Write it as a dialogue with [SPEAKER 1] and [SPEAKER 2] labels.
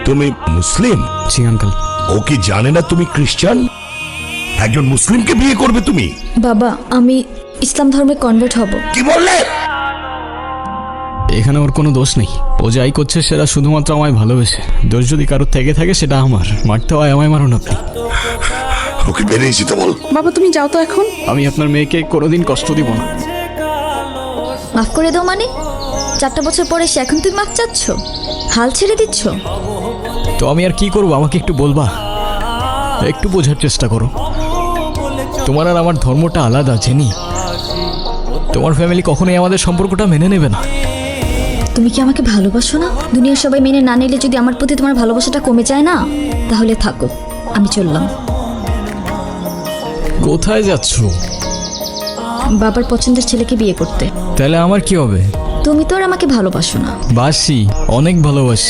[SPEAKER 1] তুমি মুসলিম?
[SPEAKER 2] জি আঙ্কেল।
[SPEAKER 1] ও কি জানে না তুমি খ্রিস্টান? একজন মুসলিমকে বিয়ে করবে তুমি?
[SPEAKER 3] বাবা, আমি ইসলাম ধর্মে কনভার্ট হব।
[SPEAKER 1] কি বললে?
[SPEAKER 2] এখানে ওর কোনো দোষ নেই। ও যাই করছে সেটা শুধুমাত্র আমায় ভালোবেসে। দোষ যদি কারোর থেকে থাকে সেটা আমার। মারতে হয় আমায় মারুন আপনি।
[SPEAKER 1] ওকে বেরিয়ে যেতে বল।
[SPEAKER 4] বাবা তুমি যাও তো এখন।
[SPEAKER 2] আমি আপনার মেয়েকে কোনোদিন কষ্ট দিব না।
[SPEAKER 3] মাফ করে দাও মানে? 4টা বছর পরে সে এখন তুমি মাফ চাচ্ছ? হাল ছেড়ে দিচ্ছ?
[SPEAKER 2] তো আমি আর কি করবো, আমাকে একটু বলবা? একটু বোঝার চেষ্টা করো। তোমার আর আমার ধর্মটা আলাদা জেনি। তোমার ফ্যামিলি কখনোই আমাদের সম্পর্কটা মেনে নেবে না।
[SPEAKER 3] তুমি কি আমাকে ভালোবাসো না? দুনিয়ার সবাই মেনে না নিলে যদি আমার প্রতি তোমার ভালোবাসাটা কমে যায় না, তাহলে থাকো, আমি চললাম।
[SPEAKER 2] কোথায় যাচ্ছ?
[SPEAKER 3] বাবার পছন্দের ছেলেকে বিয়ে করতে।
[SPEAKER 2] তাহলে আমার কি হবে?
[SPEAKER 3] তুমি তো আর আমাকে ভালোবাসো না।
[SPEAKER 2] বাসি, অনেক ভালোবাসি।